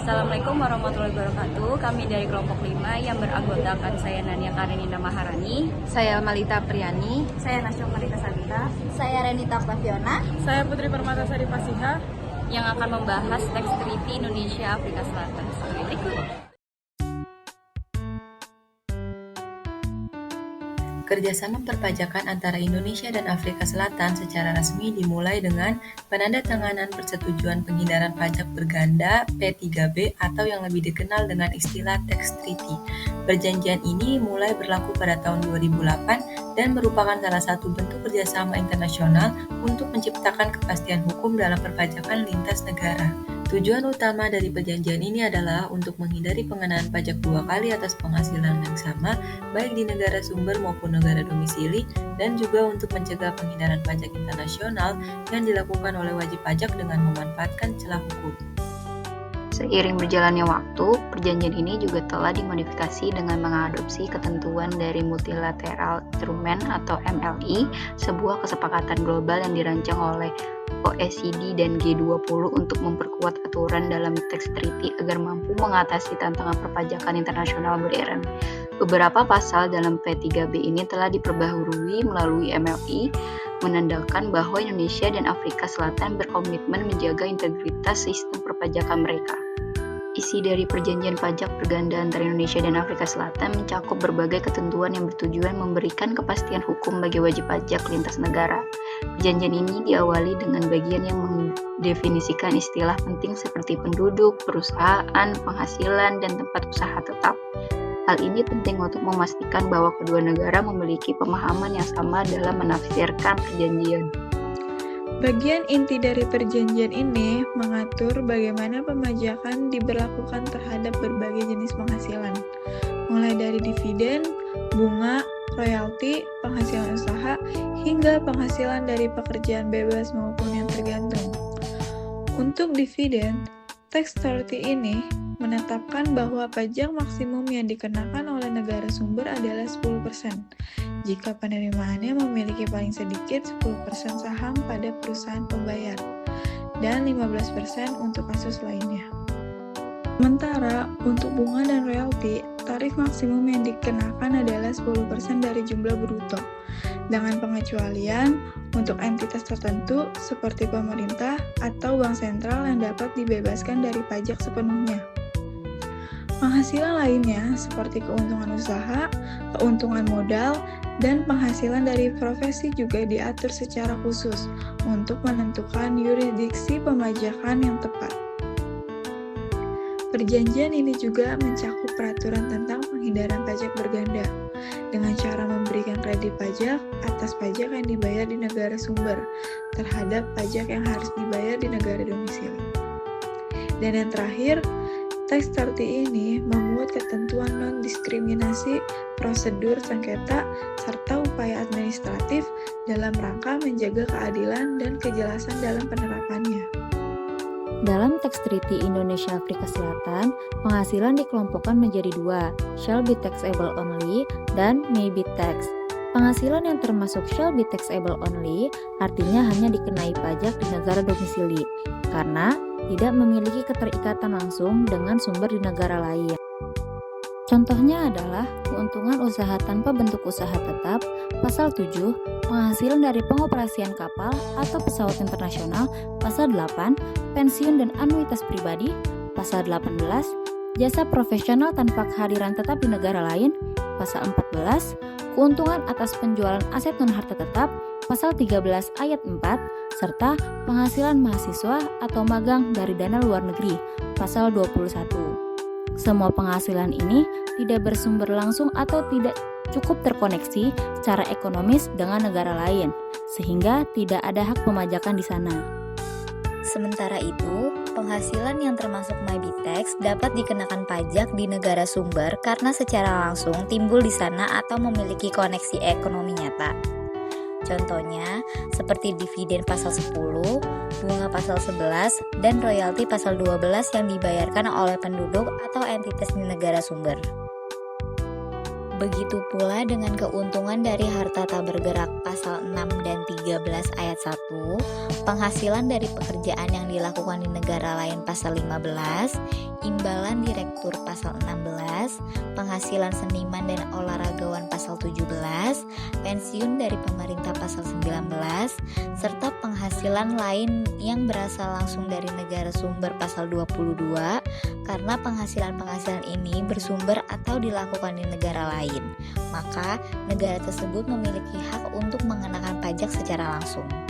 Assalamualaikum warahmatullahi wabarakatuh. Kami dari kelompok 5 yang beranggotakan saya Nania Karenina Maharani, Saya Malita Priani. saya Nasyo Marita Sabita, Saya Renita Octaviana. Saya Putri Permatasari Pasiha. yang akan membahas teks treaty Indonesia Afrika Selatan sebagai berikut. Kerjasama perpajakan antara Indonesia dan Afrika Selatan secara resmi dimulai dengan penandatanganan Persetujuan Penghindaran Pajak Berganda P3B atau yang lebih dikenal dengan istilah Tax Treaty. Perjanjian ini mulai berlaku pada tahun 2008 dan merupakan salah satu bentuk kerjasama internasional untuk menciptakan kepastian hukum dalam perpajakan lintas negara. Tujuan utama dari perjanjian ini adalah untuk menghindari pengenaan pajak dua kali atas penghasilan yang sama, baik di negara sumber maupun negara domisili, dan juga untuk mencegah penghindaran pajak internasional yang dilakukan oleh wajib pajak dengan memanfaatkan celah hukum. Seiring berjalannya waktu, perjanjian ini juga telah dimodifikasi dengan mengadopsi ketentuan dari Multilateral Instrument atau MLI, sebuah kesepakatan global yang dirancang oleh OECD dan G20 untuk memperkuat aturan dalam Tax Treaty agar mampu mengatasi tantangan perpajakan internasional modern. Beberapa pasal dalam P3B ini telah diperbaharui melalui MLI, menandakan bahwa Indonesia dan Afrika Selatan berkomitmen menjaga integritas sistem perpajakan mereka. Isi dari perjanjian pajak berganda antara Indonesia dan Afrika Selatan mencakup berbagai ketentuan yang bertujuan memberikan kepastian hukum bagi wajib pajak lintas negara. Perjanjian ini diawali dengan bagian yang mendefinisikan istilah penting seperti penduduk, perusahaan, penghasilan, dan tempat usaha tetap. Hal ini penting untuk memastikan bahwa kedua negara memiliki pemahaman yang sama dalam menafsirkan perjanjian. Bagian inti dari perjanjian ini mengatur bagaimana pemajakan diberlakukan terhadap berbagai jenis penghasilan, mulai dari dividen, bunga, royalti, penghasilan usaha, hingga penghasilan dari pekerjaan bebas maupun yang tergantung. Untuk dividen, Tax Treaty ini menetapkan bahwa pajak maksimum yang dikenakan oleh negara sumber adalah 10%, jika penerimaannya memiliki paling sedikit 10% saham pada perusahaan pembayar, dan 15% untuk kasus lainnya. Sementara untuk bunga dan royalti, tarif maksimum yang dikenakan adalah 10% dari jumlah bruto, dengan pengecualian untuk entitas tertentu seperti pemerintah atau bank sentral yang dapat dibebaskan dari pajak sepenuhnya. Penghasilan lainnya seperti keuntungan usaha, keuntungan modal, dan penghasilan dari profesi juga diatur secara khusus untuk menentukan yurisdiksi pemajakan yang tepat. Perjanjian ini juga mencakup peraturan tentang penghindaran pajak berganda dengan cara memberikan kredit pajak atas pajak yang dibayar di negara sumber terhadap pajak yang harus dibayar di negara domisili. Dan yang terakhir, Tax Treaty ini memuat ketentuan non-diskriminasi, prosedur sengketa, serta upaya administratif dalam rangka menjaga keadilan dan kejelasan dalam penerapannya. Dalam Tax Treaty Indonesia Afrika Selatan, penghasilan dikelompokkan menjadi dua, shall be taxable only dan may be taxed. Penghasilan yang termasuk shall be taxable only artinya hanya dikenai pajak di negara domisili, karena tidak memiliki keterikatan langsung dengan sumber di negara lain. Contohnya adalah keuntungan usaha tanpa bentuk usaha tetap, pasal 7, penghasilan dari pengoperasian kapal atau pesawat internasional, pasal 8, pensiun dan anuitas pribadi, pasal 18, jasa profesional tanpa kehadiran tetap di negara lain, pasal 14, keuntungan atas penjualan aset non-harta tetap, pasal 13 ayat 4, serta penghasilan mahasiswa atau magang dari dana luar negeri, pasal 21. Semua penghasilan ini tidak bersumber langsung atau tidak cukup terkoneksi secara ekonomis dengan negara lain, sehingga tidak ada hak pemajakan di sana. Sementara itu, penghasilan yang termasuk may be taxed dapat dikenakan pajak di negara sumber karena secara langsung timbul di sana atau memiliki koneksi ekonomi nyata. Contohnya, seperti dividen pasal 10, bunga pasal 11, dan royalti pasal 12 yang dibayarkan oleh penduduk atau entitas di negara sumber. Begitu pula dengan keuntungan dari harta tak bergerak pasal 6 dan 13 ayat 1, penghasilan dari pekerjaan yang dilakukan di negara lain pasal 15, imbalan direktur pasal 16, penghasilan seniman dan olahragawan pasal 17, pensiun dari pemerintah pasal 19, serta penghasilan lain yang berasal langsung dari negara sumber pasal 22, karena penghasilan-penghasilan ini bersumber atau dilakukan di negara lain, maka negara tersebut memiliki hak untuk mengenakan pajak secara langsung.